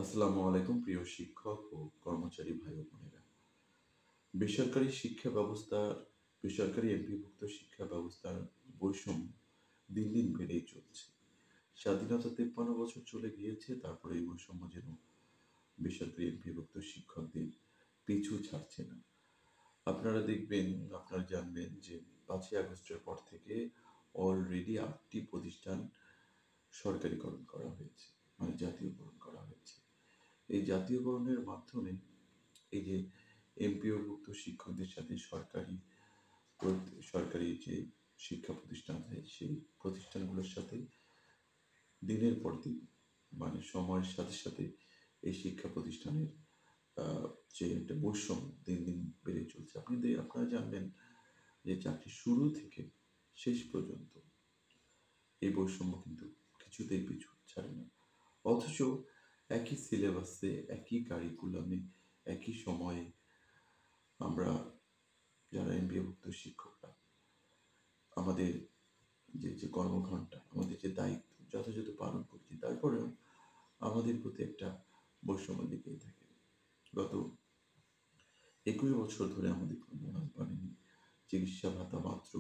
আসসালামু আলাইকুম প্রিয় শিক্ষক ও কর্মচারী ভাই ও বোনেরা। বেসরকারি শিক্ষা ব্যবস্থার বেসরকারি এমপিভুক্ত শিক্ষা ব্যবস্থার বৈষম্য দিন দিন বেড়েই চলছে। স্বাধীনতা 53 বছর চলে গিয়েছে, তারপরে এই বৈষম্য যেন বেসরকারি এমপিভুক্ত শিক্ষকদের পিছু ছাড়ছে না। আপনারা দেখবেন, আপনারা জানবেন যে 5ই আগস্টের পর থেকে অলরেডি 8টি প্রতিষ্ঠান সরকারিকরণ করা হয়েছে, মানে জাতীয়করণ করা হয়েছে। এই জাতীয়করণের মাধ্যমে এই যে এমপিওভুক্ত শিক্ষকদের সাথে সরকারি যে শিক্ষা প্রতিষ্ঠান আছে সেই প্রতিষ্ঠানগুলোর সাথে দিনের পর দিন, মানে সময়ের সাথে সাথে এই শিক্ষা প্রতিষ্ঠানের যে একটা বৈষম্য দিন দিন বেড়ে চলছে। আপনারা জানবেন যে চাকরি শুরু থেকে শেষ পর্যন্ত এই বৈষম্য কিন্তু কিছুতেই পিছু ছাড়ে না। অথচ একই সিলেবাসে, একই কারিকুলামে, একই সময়ে আমরা যারা এমবিএভুক্ত শিক্ষকরা আমাদের যে কর্মঘণ্টা, আমাদের যে দায়িত্ব যথাযথ পালন করছি, তারপরেও আমাদের প্রতি একটা বৈষম্য লেগেই থাকে। গত 21 বছর ধরে আমাদের কোনো বোনাস বাড়েনি, চিকিৎসা ভাতা মাত্র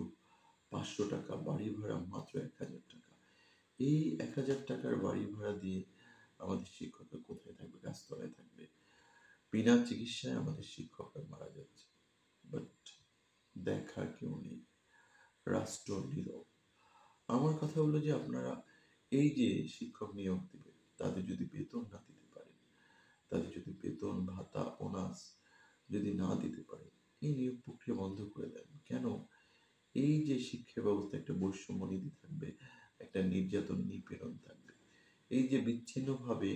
500 টাকা, বাড়ি ভাড়া মাত্র 1000 টাকা। এই 1000 টাকার বাড়ি ভাড়া দিয়ে আমাদের শিক্ষকরা কোথায় থাকবে? গাছতলায় থাকবে। বিনা চিকিৎসায় আমাদের শিক্ষকরা মারা যাচ্ছে, বাট দেখার কেউ নেই, রাষ্ট্র নীরব। আমার কথা হলো যে আপনারা এই যে শিক্ষক নিয়োগ দিবে, তাদের যদি বেতন না দিতে পারেন, তাদের যদি বেতন ভাতা বোনাস যদি না দিতে পারে, এই নিয়োগ প্রক্রিয়া বন্ধ করে দেন কেন? এই যে শিক্ষা ব্যবস্থা একটা বৈষম্য নীতি থাকবে, একটা নির্যাতন নিপীড়ন থাকবে। এই যে বিচ্ছিন্নভাবে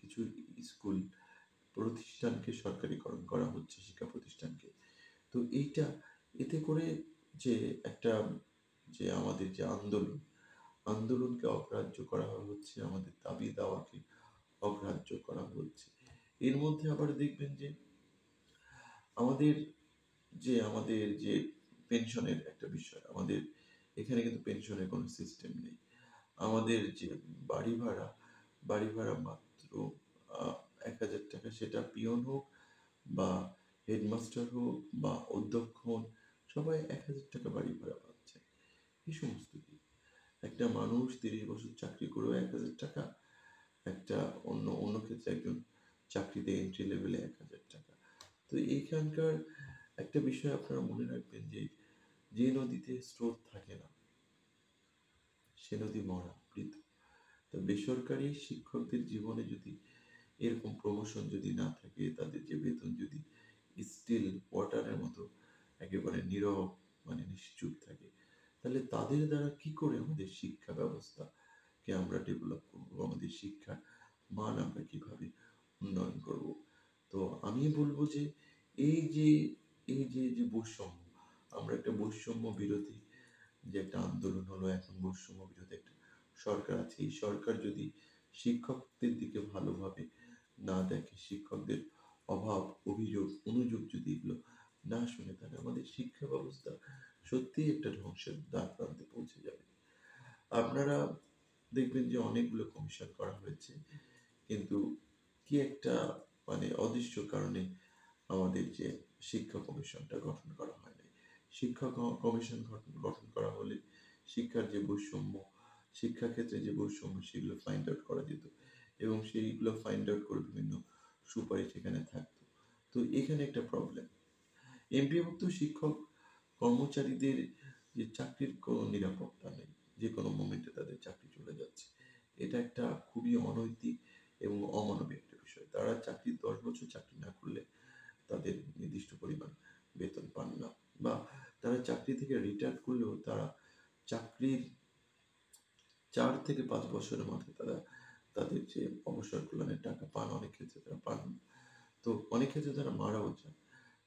কিছু স্কুল প্রতিষ্ঠানকে সরকারিকরণ করা হচ্ছে, শিক্ষা প্রতিষ্ঠানকে। তো এতে করে যে একটা যে আমাদের যে আন্দোলনকে অগ্রাহ্য করা হচ্ছে, আমাদের দাবি দাওয়াকে অগ্রাহ্য করা হচ্ছে। এর মধ্যে আবার দেখবেন যে আমাদের আমাদের যে পেনশনের একটা বিষয়, আমাদের এখানে কিন্তু পেনশনের কোনো সিস্টেম নেই। আমাদের যে বাড়ি ভাড়া বাড়ি ভাড়া মাত্র 1000 টাকা, সেটা পিয়ন হোক বা হেডমাস্টার হোক বা অধ্যক্ষ হন, সবাই 1000 টাকা বাড়ি ভাড়া পাচ্ছে। এই সমস্ত কি? একটা মানুষ 30 বছর চাকরি করেও 1000 টাকা, একটা অন্য অন্য ক্ষেত্রে একজন চাকরিতে এন্ট্রি লেভেলে 1000 টাকা। তো এইখানকার একটা বিষয় আপনারা মনে রাখবেন যে যে নদীতে স্রোত থাকে না সে নদী মরা, মৃত। তো বেসরকারি শিক্ষকদের জীবনে যদি এরকম প্রমোশন যদি না থাকে, তাদের যে বেতন যদি স্টিল ওয়াটারের মতো একেবারে নীরব, মানে নিশ্চুপ থাকে, তাহলে তাদের দ্বারা কি করে আমাদের শিক্ষা ব্যবস্থাকে আমরা ডেভেলপ করবো? আমাদের শিক্ষার মান আমরা কিভাবে উন্নয়ন করব? তো আমি বলবো যে এই যে এই যে বৈষম্য, আমরা একটা বৈষম্য বিরোধী যে একটা আন্দোলন হলো, এখন বৈষম্য বিরোধী একটা সরকার আছে। এই সরকার যদি শিক্ষকদের দিকে ভালোভাবে না দেখে, শিক্ষকদের অভাব, অভিযোগ, অনুযোগ যদি এগুলো না শুনে, তাহলে আমাদের শিক্ষা ব্যবস্থা সত্যিই একটা ধ্বংসের দ্বার প্রান্তে পৌঁছে যাবে। আপনারা দেখবেন যে অনেকগুলো কমিশন করা হয়েছে, কিন্তু কি একটা মানে অদৃশ্য কারণে আমাদের যে শিক্ষা কমিশনটা গঠন করা হয় নাই। কমিশন গঠন করা হলে শিক্ষার যে বৈষম্য, শিক্ষাক্ষেত্রে যে বৈষম্য, সেগুলো ফাইন্ড আউট করা যেত এবং সেইগুলো ফাইন্ড আউট করে বিভিন্ন সুপারিশ এখানে থাকতো। তো এখানে একটা প্রবলেম, এমপিওভুক্ত শিক্ষক কর্মচারীদের যে চাকরির কোনো নিরাপত্তা নেই, যে কোনো মোমেন্টে তাদের চাকরি চলে যাচ্ছে। এটা একটা খুবই অনৈতিক এবং অমানবিক একটা বিষয়। তারা 10 বছর চাকরি না করলে তাদের নির্দিষ্ট পরিমাণ বেতন পান না, বা তারা চাকরি থেকে রিটায়ার করলেও তারা চাকরির 4 থেকে 5 বছরের মাথায় তারা তাদের যে অবসর কল্যাণের টাকা পান, অনেক ক্ষেত্রে তারা পান না। তো অনেক ক্ষেত্রে তারা মারাও যান।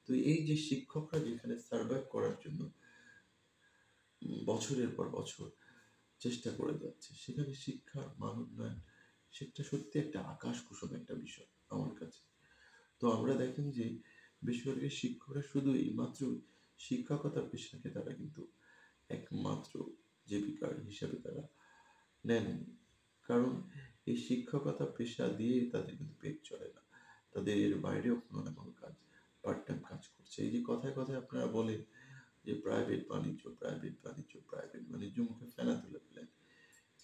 তো এই যে শিক্ষকরা যেখানে সার্ভাইভ করার জন্য বছরের পর বছর চেষ্টা করে যাচ্ছে, সেখানে শিক্ষার মান উন্নয়ন, সেটা সত্যি একটা আকাশ কুসুম একটা বিষয় আমার কাছে। তো আমরা দেখেন যে বেসরকারি শিক্ষকরা শুধু এইমাত্র শিক্ষকতা পেশাকে তারা কিন্তু একমাত্র জীবিকার হিসাবে তারা নেননি। কারণ এই শিক্ষকতা পেশা দিয়ে তাদের কিন্তু পেট চলে না, তাদের এর বাইরেও কোনো না কোনো কাজ, পার্ট টাইম কাজ করছে। এই যে কথায় কথায় আপনারা বলেন যে প্রাইভেট বাণিজ্য মুখে ফেনা তুলে ফেলেন,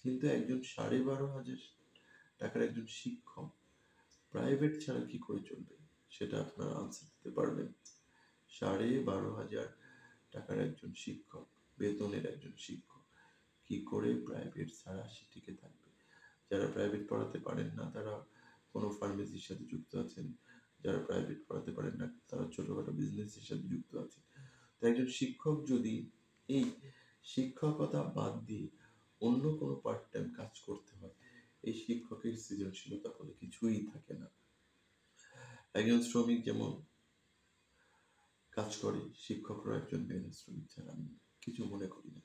কিন্তু একজন 12,500 টাকার একজন শিক্ষক প্রাইভেট ছাড়া কি করে চলবে, সেটা আপনারা আনসার দিতে পারবেন? 12,500 টাকার একজন শিক্ষক, বেতনের একজন শিক্ষক কি করে প্রাইভেট ছাড়া সে টিকে থাকবে? যারা প্রাইভেট পড়াতে পারেন না তারা কোনো ফার্মেসির সাথে যুক্ত আছেন, যারা প্রাইভেট পড়াতে পারেন না তারা ছোটখাটো বিজনেসের সাথে যুক্ত আছেন। তো একজন শিক্ষক যদি এই শিক্ষকতা বাদ দিয়ে অন্য কোনো পার্ট টাইম কাজ করতে হয়, এই শিক্ষকের সৃজনশীলতা বলে কিছুই থাকে না। একজন শ্রমিক যেমন কাজ করে, শিক্ষকরা একজন মেহনত শ্রমিক ছাড়া আমি কিছু মনে করি না।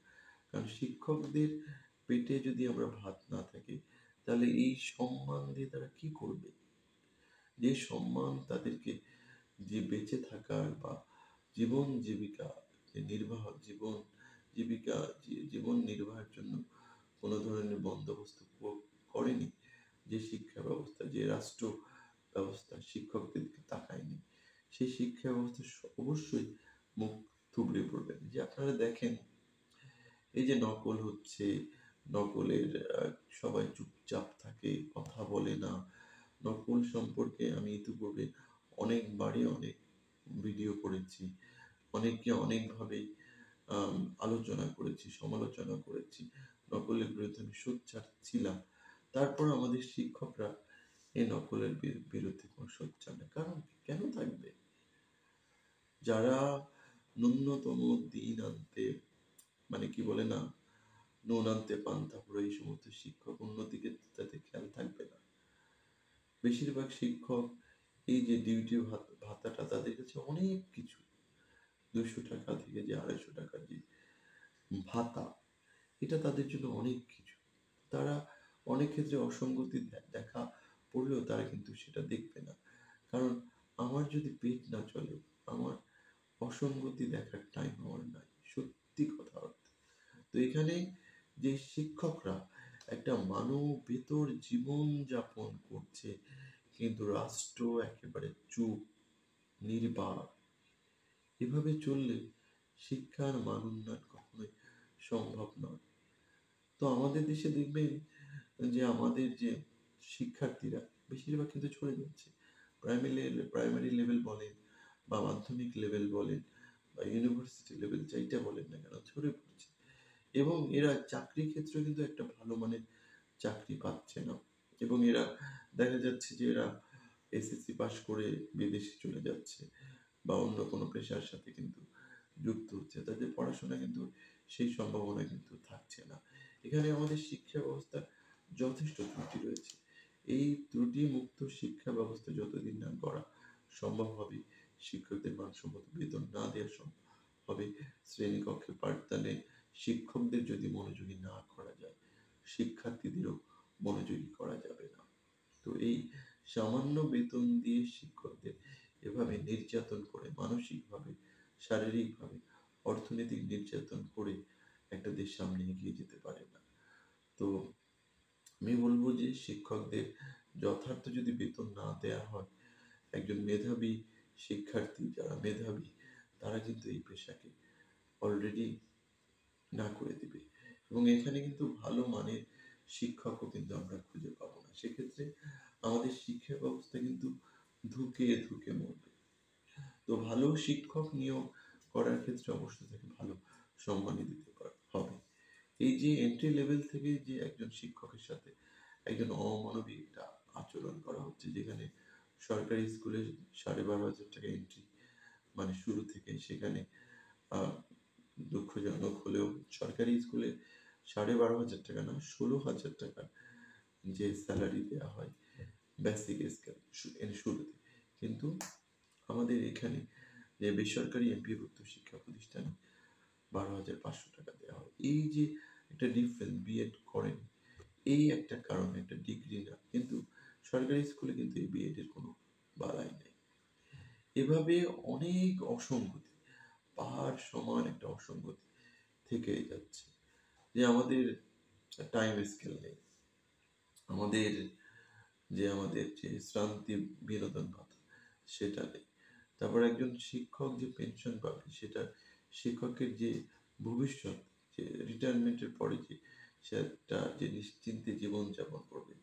কারণ শিক্ষকদের পেটে যদি আমরা ভাত না থাকে, তাহলে এই সম্মান দিয়ে তারা কি করবে? যে সম্মান তাদেরকে, যে বেঁচে থাকার বা জীবন জীবিকা, যে জীবন নির্বাহের জন্য কোনো ধরনের বন্দোবস্ত করেনি, যে শিক্ষা ব্যবস্থা, যে রাষ্ট্র ব্যবস্থা শিক্ষকদের দিকে তাকায়নি, সেই শিক্ষা ব্যবস্থা অবশ্যই মুখ থুবড়ে পড়বেন। যে আপনারা দেখেন এই যে নকল হচ্ছে, নকলের সবাই চুপচাপ থাকে, কথা বলে না। নকল সম্পর্কে আমি ইতিপূর্বে অনেকবারই অনেক ভিডিও করেছি, অনেককে অনেকভাবেই আলোচনা করেছি, সমালোচনা করেছি, নকলের বিরুদ্ধে আমি সোচ্চার ছিলাম। তারপর আমাদের শিক্ষকরা এই নকলের বিরুদ্ধে কোনো সোচ্চার নেই। কারণ কেন থাকবে? যারা ন্যূনতম দিন আনতে, মানে কি বলে না, নুন আনতে পান্তা ফুরায়, এই সমস্ত শিক্ষক অন্যদিকে তাদের খেয়াল থাকবে না। বেশিরভাগ শিক্ষক এই যে ডিউটি ভাতাটা তাদের কাছে অনেক কিছু, 200 টাকা থেকে যে 250 টাকার যে ভাতা, এটা তাদের জন্য অনেক কিছু। তারা অনেক ক্ষেত্রে অসঙ্গতি দেখা পড়লেও তারা কিন্তু সেটা দেখবে না। কারণ আমার যদি পেট না চলে, আমার অসঙ্গতি দেখার টাইম আমার নাই, সত্যি কথা অর্থে। তো এখানে যে শিক্ষকরা একটা মানবেতর জীবন যাপন করছে, কিন্তু রাষ্ট্র একেবারে চুপ, নির্বাক। এভাবে চললে শিক্ষার মান উন্নয়ন কখনোই সম্ভব নয়। তো আমাদের দেশে দেখবেন যে আমাদের যে শিক্ষার্থীরা বেশিরভাগ কিন্তু চলে যাচ্ছে, প্রাইমারি লেভেল বলেন বা মাধ্যমিক লেভেল বলেন বা ইউনিভার্সিটি লেভেল, যাইটা বলেন না কেন, ঝরে পড়ছে। এবং এরা চাকরির ক্ষেত্রে কিন্তু একটা ভালো মানের চাকরি পাচ্ছে না। এবং এরা দেখা যাচ্ছে যে এরা এসএসসি পাশ করে বিদেশে চলে যাচ্ছে বা অন্য কোনো পেশার সাথে কিন্তু যুক্ত হচ্ছে, তাদের পড়াশোনা কিন্তু সেই সম্ভাবনা কিন্তু থাকছে না। এখানে আমাদের শিক্ষা ব্যবস্থার যথেষ্ট ত্রুটি রয়েছে। এই ত্রুটি মুক্ত শিক্ষা ব্যবস্থা যতদিন না করা সম্ভব হবে, শিক্ষকদের মানসম্মত বেতন না দেওয়া সম্ভব হবে, শ্রেণীকক্ষে পাঠদানে শিক্ষকদের যদি মনোযোগী না করা যায়, শিক্ষার্থীদেরও মনোযোগী করা যাবে না। তো এই সামান্য বেতন দিয়ে শিক্ষকদের এভাবে নির্যাতন করে, মানসিকভাবে, শারীরিকভাবে, অর্থনৈতিক নির্যাতন করে একটা দেশ সামনে এগিয়ে যেতে পারে না। তো আমি বলবো যে শিক্ষকদের যথার্থ যদি বেতন না দেয়া হয়, একজন মেধাবী শিক্ষার্থী, যারা মেধাবী তারা কিন্তু এই পেশাকে অলরেডি না করে দিবে। এবং এখানে কিন্তু ভালো মানের শিক্ষকও কিন্তু আমরা খুঁজে পাবো না। সেক্ষেত্রে আমাদের শিক্ষা ব্যবস্থা কিন্তু ধুঁকে ধুঁকে মরবে। তো ভালো শিক্ষক নিয়োগ করার ক্ষেত্রে অবশ্যই তাকে ভালো সম্মানী দিতে হবে। এই যে এন্ট্রি লেভেল থেকে যে একজন শিক্ষকের সাথে একজন অমানবিক একটা আচরণ করা হচ্ছে, যেখানে সরকারি স্কুলে 12,500 টাকা এন্ট্রি, মানে শুরু থেকে, সেখানে আহ দুঃখজনক হলেও সরকারি স্কুলে 12,500 টাকা না, 16,000 টাকা যে স্যালারি দেওয়া হয় বেসিক স্কেল এর শুরুতে। কিন্তু আমাদের এখানে যে বেসরকারি এমপিভুক্ত শিক্ষা প্রতিষ্ঠানে 12,500 টাকা দেওয়া হয়। এই যে একটা ডিফারেন্স, বিএড করেন এই একটা কারণে, একটা ডিগ্রি না, কিন্তু সরকারি স্কুলে কিন্তু এই বিএড এর কোনো বালাই নেই। এভাবে অনেক অসঙ্গতি, পাহাড় সমান একটা অসঙ্গতি থেকে যাচ্ছে। যে আমাদের টাইম স্কেল নেই, আমাদের আমাদের যে শ্রান্তি বিনোদন ভাতা সেটা নেই। তারপর একজন শিক্ষক যে পেনশন পাবে সেটা শিক্ষকের যে ভবিষ্যৎ, যে রিটায়ারমেন্টের পরে সে একটা যে নিশ্চিন্তে জীবনযাপন করবে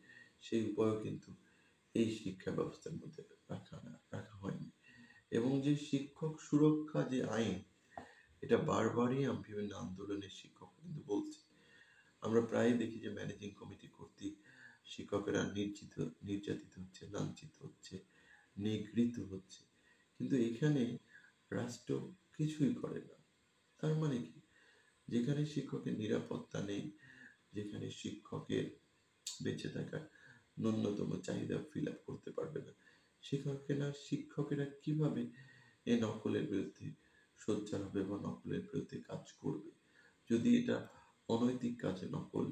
সেই উপায়ও কিন্তু এই শিক্ষা ব্যবস্থার মধ্যে রাখা হয়নি। এবং যে শিক্ষক সুরক্ষা যে আইন, এটা বারবারই বিভিন্ন আন্দোলনের শিক্ষক কিন্তু বলছে। আমরা প্রায় দেখি যে ম্যানেজিং কমিটি কর্তৃক শিক্ষকেরা নির্যাতিত হচ্ছে, লাঞ্ছিত হচ্ছে, নিগৃহীত হচ্ছে, কিন্তু এখানে রাষ্ট্র কিছুই করে না। তার মানে কি? যেখানে শিক্ষকের নিরাপত্তা নেই, যেখানে শিক্ষকের বেঁচে থাকার ন্যূনতম চাহিদা ফিল আপ করতে পারবে না, শিক্ষকেরা কিভাবে এই নকলের বিরুদ্ধে সোচ্চার হবে বা নকলের বিরুদ্ধে কাজ করবে? যদি এটা অনৈতিক কাজে নকল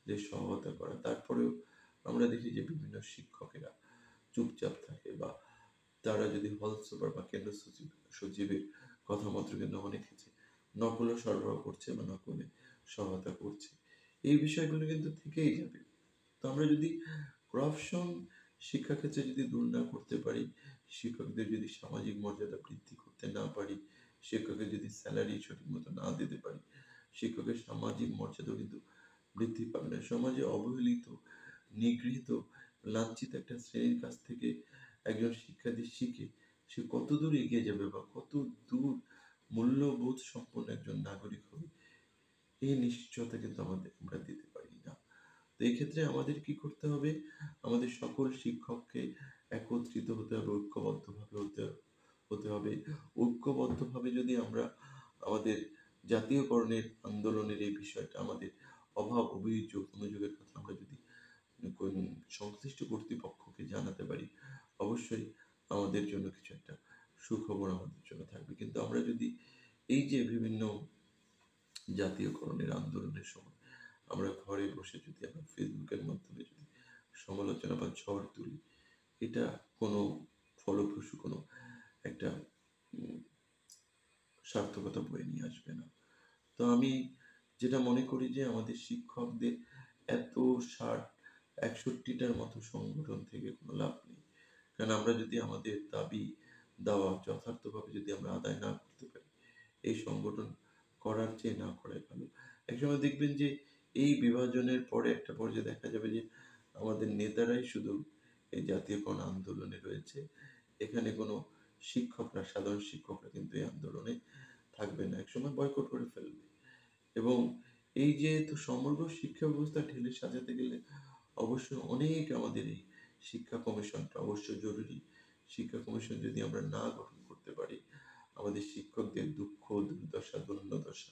যে সহায়তা করা, তারপরেও আমরা দেখি যে বিভিন্ন শিক্ষকেরা চুপচাপ থাকে, বা তারা যদি হল সুপার বা কেন্দ্র সচিবের কথা মতো কিন্তু অনেক ক্ষেত্রে নকলও সরবরাহ করছে বা নকলে সহায়তা করছে। এই বিষয়গুলো কিন্তু থেকেই যাবে। তো আমরা যদি করাপশন শিক্ষাক্ষেত্রে যদি দূর না করতে পারি, শিক্ষকদের যদি সামাজিক মর্যাদা বৃদ্ধি করতে না পারি, শিক্ষকের যদি স্যালারি সঠিক মতো না দিতে পারি, শিক্ষকের সামাজিক মর্যাদা কিন্তু বৃদ্ধি পাবে না। সমাজে অবহেলিত, নিগৃহীত, লাঞ্ছিত একটা শ্রেণীর কাছ থেকে একজন শিক্ষার্থী শিখে সে কত দূর এগিয়ে যাবে বা কত দূর মূল্যবোধ সম্পন্ন একজন নাগরিক হবে, এই নিশ্চয়তা কিন্তু আমরা দিতে পারি না। তো এই ক্ষেত্রে আমাদের কি করতে হবে? আমাদের সকল শিক্ষককে একত্রিত হতে হবে, ঐক্যবদ্ধভাবে হতে হবে। ঐক্যবদ্ধভাবে যদি আমরা আমাদের জাতীয়করণের আন্দোলনের এই বিষয়টা, আমাদের অভাব, অভিযোগ, অনুযোগের কথা আমরা যদি কোন সংশ্লিষ্ট কর্তৃপক্ষকে জানাতে পারি, অবশ্যই আমাদের জন্য কিছু একটা সুখবর আমাদের জন্য থাকবে। কিন্তু আমরা যদি এই যে বিভিন্ন জাতীয়করণের আন্দোলনের সময় আমরা ঘরে বসে যদি আমরা ফেসবুকের মাধ্যমে যদি সমালোচনা বা ঝড় তুলি, এটা কোনো ফলপ্রসূ কোনো একটা সার্থকতা বয়ে নিয়ে আসবে না। তো আমি যেটা মনে করি যে আমাদের শিক্ষকদের এত 60-61টার মতো সংগঠন থেকে কোনো লাভ নেই। কারণ আমরা যদি আমাদের দাবি দাওয়া যথার্থভাবে যদি আমরা আদায় না করতে পারি, এই সংগঠন করার চেয়ে না করাই ভালো। একসময় দেখবেন যে এই বিভাজনের পরে একটা পর্যায়ে দেখা যাবে যে আমাদের নেতারাই শুধু এই জাতীয়করণ আন্দোলনে রয়েছে। এখানে কোনো শিক্ষকরা, সাধারণ শিক্ষকরা কিন্তু এই আন্দোলনে থাকবে না। একসময় বয়কট করে ফেলবে। এবং এই যে সমগ্র শিক্ষা ব্যবস্থা ঢেলে সাজাতে গেলে অবশ্যই অনেক আমাদের এই শিক্ষা কমিশনটা অবশ্যই জরুরি। শিক্ষা কমিশন যদি আমরা না গঠন করতে পারি, আমাদের শিক্ষকদের দুঃখ, দুর্দশা, দৈন্যদশা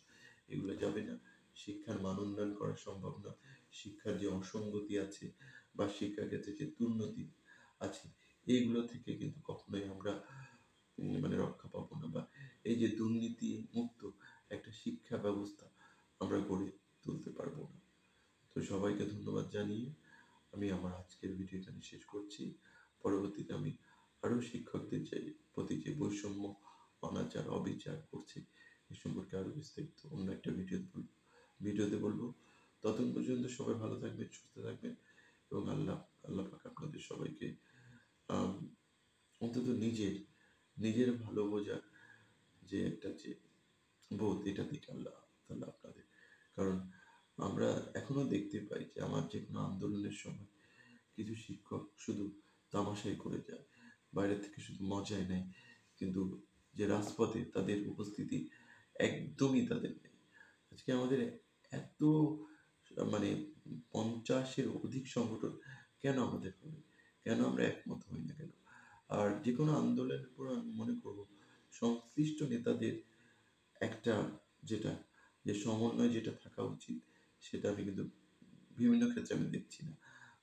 এগুলো যাবে না। শিক্ষার মান উন্নয়ন করা সম্ভব না। শিক্ষার যে অসঙ্গতি আছে বা শিক্ষাক্ষেত্রে যে দুর্নীতি আছে, এইগুলো থেকে কিন্তু কখনোই আমরা মানে রক্ষা পাবো না, বা এই যে দুর্নীতি মুক্ত একটা শিক্ষা ব্যবস্থা আমরা গড়ে তুলতে পারবো না। তো সবাইকে ধন্যবাদ জানিয়ে আমি আমার আজকের ভিডিও এখানে শেষ করছি। পরবর্তীতে আমি আরো শিক্ষকদের প্রতি যে বৈষম্য, অনাচার, অবিচার করছে এ সম্পর্কে আরো বিস্তারিত অন্য একটা ভিডিওতে বলবো। ততক্ষণ পর্যন্ত সবাই ভালো থাকবেন, সুস্থ থাকবেন, এবং আল্লাহ পাক আপনাদের সবাইকে আহ অন্তত নিজের ভালো বোঝার যে একটা যে বোধ, এটা দিক আল্লাহ তাআলা আপনাদের। কারণ আমরা এখনো দেখতে পাই যে আমার যে কোনো আন্দোলনের সময় কিছু শিক্ষক শুধু তামাশাই করে যায়, বাইরে থেকে শুধু মজাই নেয়, কিন্তু যে রাজপথে তাদের উপস্থিতি একদমই তাদের নেই। আজকে আমাদের এত মানে 50-এর অধিক সংগঠন কেন আমাদের হবে? কেন আমরা একমত হই না কেন? আর যে কোনো আন্দোলনের উপর আমি মনে করব সংশ্লিষ্ট নেতাদের একটা যেটা যে সমন্বয় যেটা থাকা উচিত, সেটা আমি কিন্তু বিভিন্ন ক্ষেত্রে আমি দেখছি না।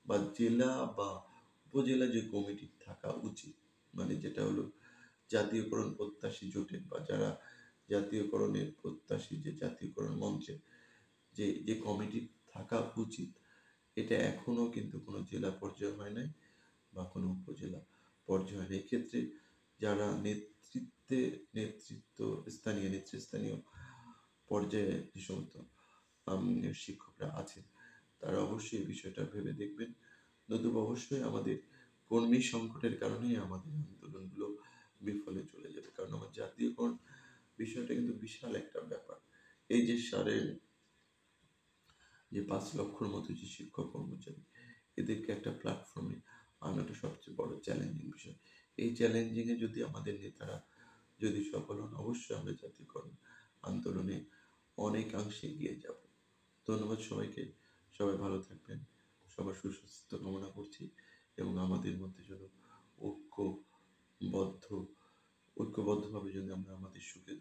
বা জেলা বা উপজেলা যে কমিটি থাকা উচিত, মানে যেটা হলো জাতীয়করণ প্রত্যাশী জোটের বা যারা জাতীয়করণের প্রত্যাশী, যে জাতীয়করণ মঞ্চে যে কমিটি থাকা উচিত, এটা এখনো কিন্তু কোনো জেলা পর্যায়ে হয় নাই বা কোনো উপজেলা পর্যায়ে হয় নাই। এক্ষেত্রে যারা নেতৃস্থানীয় পর্যায়ে যে সমস্ত শিক্ষকরা আছেন, তারা অবশ্যই এই বিষয়টা ভেবে দেখবেন। নতুবা অবশ্যই আমাদের কর্মী সংকটের কারণেই আমাদের আন্দোলনগুলো বিফলে চলে যাবে। কারণ আমার জাতীয়করণ বিষয়টা কিন্তু বিশাল একটা ব্যাপার। এই যে যে ৫ লক্ষর মতো যে শিক্ষক কর্মচারী, এদেরকে একটা প্ল্যাটফর্মে আনাটা সবচেয়ে বড় চ্যালেঞ্জিং বিষয়। এই চ্যালেঞ্জিং এ যদি আমাদের নেতারা যদি সফল হন, অবশ্যই আমরা জাতীয়করণ আন্দোলনে অনেকাংশে এগিয়ে যাব। ধন্যবাদ সবাইকে। সবাই ভালো থাকবেন। সবার সুস্বাস্থ্য কামনা করছি এবং আমাদের মধ্যে যেন ঐক্যবদ্ধ ঐক্যবদ্ধভাবে যেন আমরা আমাদের সুখে